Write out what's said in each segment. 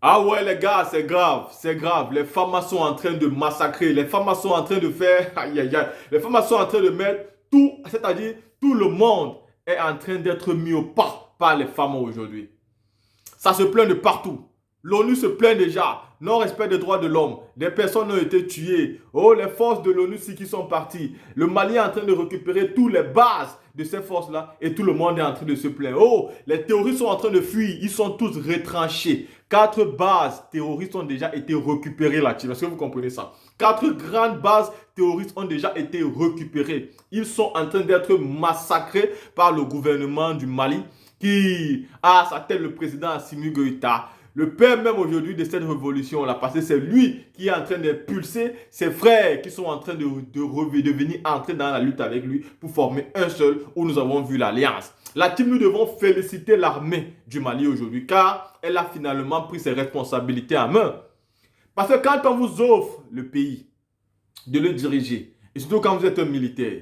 Ah ouais les gars, c'est grave, c'est grave. Les FAMA sont en train de massacrer, les FAMA sont en train de faire, aïe aïe aïe, les FAMA sont en train de mettre tout, c'est-à-dire tout le monde est en train d'être mis au pas par les FAMA aujourd'hui. Ça se plaint de partout. L'ONU se plaint déjà. Non-respect des droits de l'homme. Des personnes ont été tuées. Oh, les forces de l'ONU qui sont parties. Le Mali est en train de récupérer toutes les bases de ces forces-là et tout le monde est en train de se plaindre. Oh, les terroristes sont en train de fuir. Ils sont tous retranchés. 4 bases terroristes ont déjà été récupérées là-dessus. Est-ce que vous comprenez ça? 4 grandes bases terroristes ont déjà été récupérées. Ils sont en train d'être massacrés par le gouvernement du Mali qui a à sa tête le président Assimi Goïta. Le père même aujourd'hui de cette révolution-là, parce que c'est lui qui est en train d'impulser ses frères qui sont en train de venir entrer dans la lutte avec lui pour former un seul où nous avons vu l'alliance. La team, nous devons féliciter l'armée du Mali aujourd'hui car elle a finalement pris ses responsabilités en main. Parce que quand on vous offre le pays de le diriger, et surtout quand vous êtes un militaire,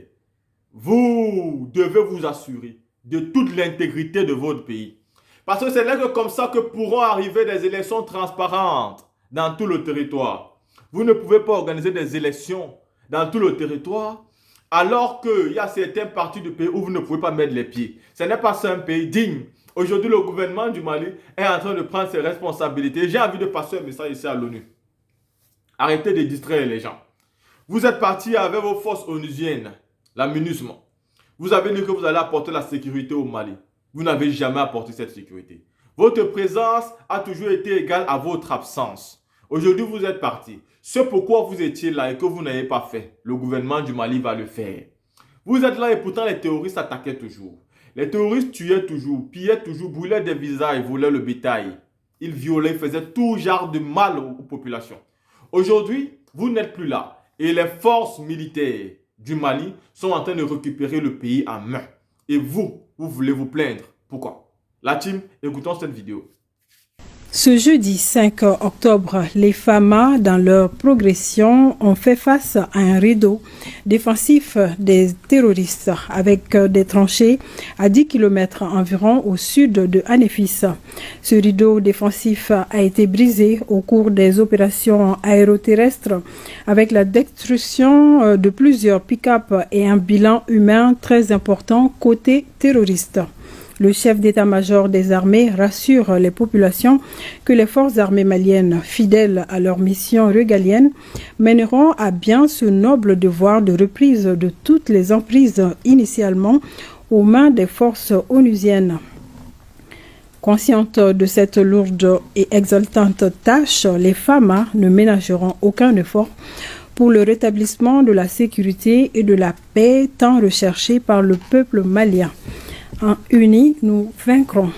vous devez vous assurer de toute l'intégrité de votre pays. Parce que c'est là que comme ça que pourront arriver des élections transparentes dans tout le territoire. Vous ne pouvez pas organiser des élections dans tout le territoire alors qu'il y a certaines parties du pays où vous ne pouvez pas mettre les pieds. Ce n'est pas ça un pays digne. Aujourd'hui, le gouvernement du Mali est en train de prendre ses responsabilités. J'ai envie de passer un message ici à l'ONU. Arrêtez de distraire les gens. Vous êtes partis avec vos forces onusiennes, la MINUSMA. Vous avez dit que vous allez apporter la sécurité au Mali. Vous n'avez jamais apporté cette sécurité. Votre présence a toujours été égale à votre absence. Aujourd'hui, vous êtes parti. Ce pourquoi vous étiez là et que vous n'avez pas fait, le gouvernement du Mali va le faire. Vous êtes là et pourtant les terroristes attaquaient toujours. Les terroristes tuaient toujours, pillaient toujours, brûlaient des visages, volaient le bétail. Ils violaient, faisaient tout genre de mal aux populations. Aujourd'hui, vous n'êtes plus là. Et les forces militaires du Mali sont en train de récupérer le pays en main. Et vous voulez vous plaindre. Pourquoi? La team, écoutons cette vidéo. Ce jeudi 5 octobre, les FAMA, dans leur progression, ont fait face à un rideau défensif des terroristes avec des tranchées à 10 km environ au sud de Anefis. Ce rideau défensif a été brisé au cours des opérations aéroterrestres avec la destruction de plusieurs pick-up et un bilan humain très important côté terroriste. Le chef d'état-major des armées rassure les populations que les forces armées maliennes, fidèles à leur mission régalienne, mèneront à bien ce noble devoir de reprise de toutes les emprises initialement aux mains des forces onusiennes. Conscientes de cette lourde et exaltante tâche, les FAMA ne ménageront aucun effort pour le rétablissement de la sécurité et de la paix tant recherchée par le peuple malien. Unis, nous vaincrons.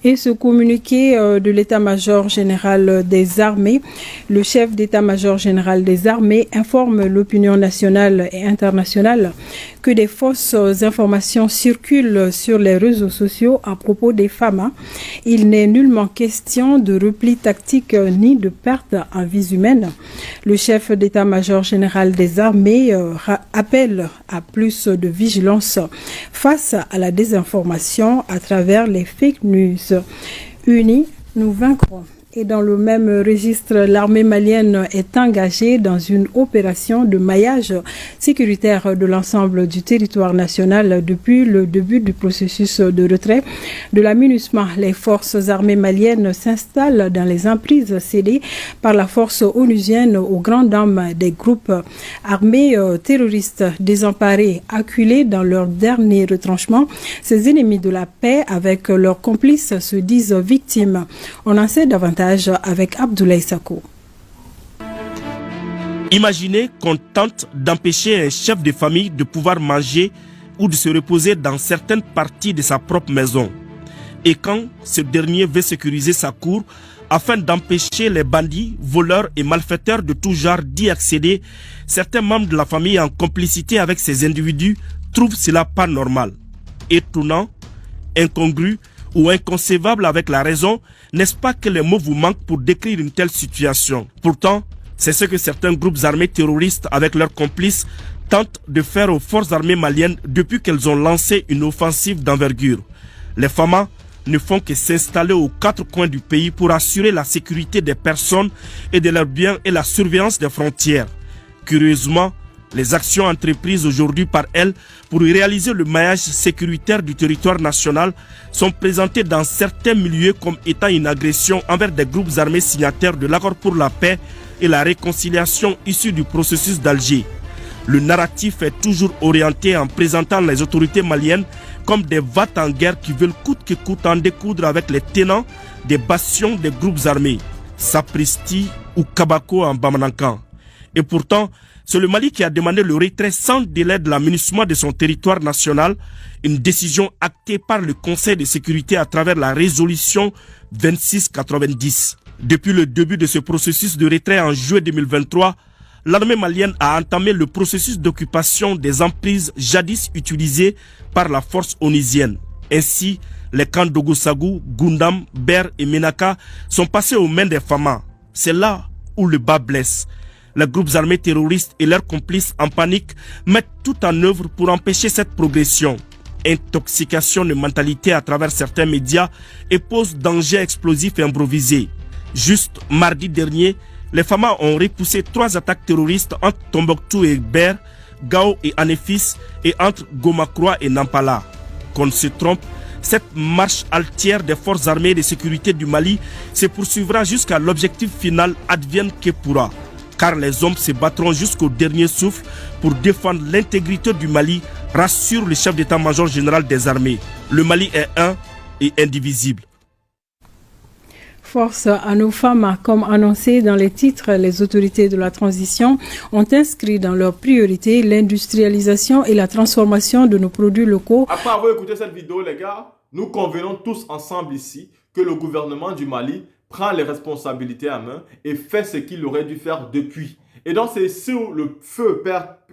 Et ce communiqué de l'état-major général des armées, le chef d'état-major général des armées informe l'opinion nationale et internationale que des fausses informations circulent sur les réseaux sociaux à propos des FAMA. Il n'est nullement question de repli tactique ni de perte en vies humaines. Le chef d'état-major général des armées appelle à plus de vigilance face à la désinformation à travers les fake news. Unis, nous vaincrons. Et dans le même registre, l'armée malienne est engagée dans une opération de maillage sécuritaire de l'ensemble du territoire national depuis le début du processus de retrait de la MINUSMA. Les forces armées maliennes s'installent dans les emprises cédées par la force onusienne aux grandes dames des groupes armés terroristes désemparés, acculés dans leur dernier retranchement. Ces ennemis de la paix, avec leurs complices, se disent victimes. On en sait davantage avec Abdoulaye Sako. Imaginez qu'on tente d'empêcher un chef de famille de pouvoir manger ou de se reposer dans certaines parties de sa propre maison. Et quand ce dernier veut sécuriser sa cour afin d'empêcher les bandits, voleurs et malfaiteurs de tout genre d'y accéder, certains membres de la famille en complicité avec ces individus trouvent cela pas normal, étonnant, incongru ou inconcevable avec la raison. N'est-ce pas que les mots vous manquent pour décrire une telle situation? Pourtant, c'est ce que certains groupes armés terroristes avec leurs complices tentent de faire aux forces armées maliennes depuis qu'elles ont lancé une offensive d'envergure. Les FAMA ne font que s'installer aux quatre coins du pays pour assurer la sécurité des personnes et de leurs biens et la surveillance des frontières. Curieusement, les actions entreprises aujourd'hui par elles pour réaliser le maillage sécuritaire du territoire national sont présentées dans certains milieux comme étant une agression envers des groupes armés signataires de l'accord pour la paix et la réconciliation issu du processus d'Alger. Le narratif est toujours orienté en présentant les autorités maliennes comme des vates en guerre qui veulent coûte que coûte en découdre avec les tenants des bastions des groupes armés, Sapristi ou Kabako en Bamanankan. Et pourtant, c'est le Mali qui a demandé le retrait sans délai de l'aménagement de son territoire national, une décision actée par le Conseil de sécurité à travers la résolution 2690. Depuis le début de ce processus de retrait en juillet 2023, l'armée malienne a entamé le processus d'occupation des emprises jadis utilisées par la force onusienne. Ainsi, les camps d'Ogosagou, Gundam, Ber et Menaka sont passés aux mains des Famas. C'est là où le bas blesse. Les groupes armés terroristes et leurs complices en panique mettent tout en œuvre pour empêcher cette progression. Intoxication de mentalité à travers certains médias et pose danger explosif et improvisé. Juste mardi dernier, les Famas ont repoussé 3 attaques terroristes entre Tombouctou et Ber, Gao et Anefis et entre Gomakroa et Nampala. Qu'on ne se trompe, cette marche altière des forces armées et de sécurité du Mali se poursuivra jusqu'à l'objectif final advienne que pourra. Car les hommes se battront jusqu'au dernier souffle pour défendre l'intégrité du Mali, rassure le chef d'état-major général des armées. Le Mali est un et indivisible. Force à nos femmes, comme annoncé dans les titres, les autorités de la transition ont inscrit dans leurs priorités l'industrialisation et la transformation de nos produits locaux. Après avoir écouté cette vidéo, les gars, nous convenons tous ensemble ici que le gouvernement du Mali prend les responsabilités à main et fait ce qu'il aurait dû faire depuis. Et donc c'est sur le feu,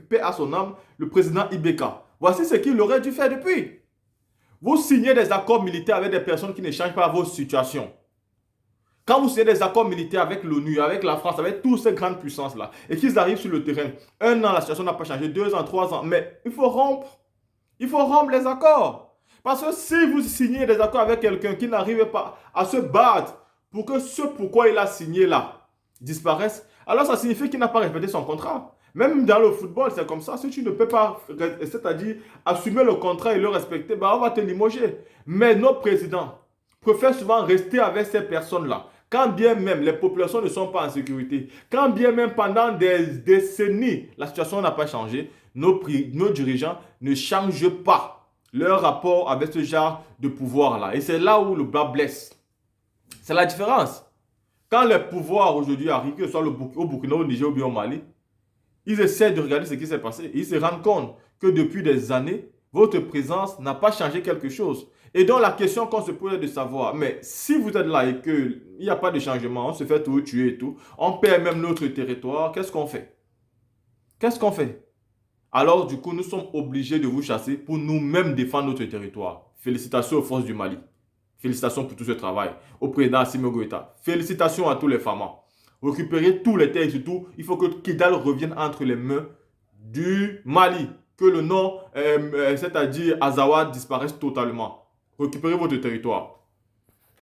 paix à son âme, le président Ibeka. Voici ce qu'il aurait dû faire depuis. Vous signez des accords militaires avec des personnes qui ne changent pas vos situations. Quand vous signez des accords militaires avec l'ONU, avec la France, avec toutes ces grandes puissances-là, et qu'ils arrivent sur le terrain, 1 an, la situation n'a pas changé, 2 ans, 3 ans, mais il faut rompre. Il faut rompre les accords. Parce que si vous signez des accords avec quelqu'un qui n'arrive pas à se battre pour que ce pourquoi il a signé là disparaisse, alors ça signifie qu'il n'a pas respecté son contrat. Même dans le football, c'est comme ça. Si tu ne peux pas, c'est-à-dire assumer le contrat et le respecter, bah on va te limoger. Mais nos présidents préfèrent souvent rester avec ces personnes-là. Quand bien même les populations ne sont pas en sécurité, quand bien même pendant des décennies, la situation n'a pas changé, nos dirigeants ne changent pas leur rapport avec ce genre de pouvoir-là. Et c'est là où le bas blesse. C'est la différence. Quand les pouvoirs aujourd'hui arrivent, que ce soit au Burkina, au Niger ou bien au Mali, ils essaient de regarder ce qui s'est passé. Ils se rendent compte que depuis des années, votre présence n'a pas changé quelque chose. Et donc la question qu'on se pose est de savoir, mais si vous êtes là et qu'il n'y a pas de changement, on se fait tout tuer et tout, on perd même notre territoire, qu'est-ce qu'on fait? Qu'est-ce qu'on fait? Alors du coup, nous sommes obligés de vous chasser pour nous-mêmes défendre notre territoire. Félicitations aux forces du Mali. Félicitations pour tout ce travail. Au président Assimi Goïta. Félicitations à tous les Famas. Récupérer tous les terres et surtout, il faut que Kidal revienne entre les mains du Mali. Que le nom, c'est-à-dire Azawad, disparaisse totalement. Récupérez votre territoire.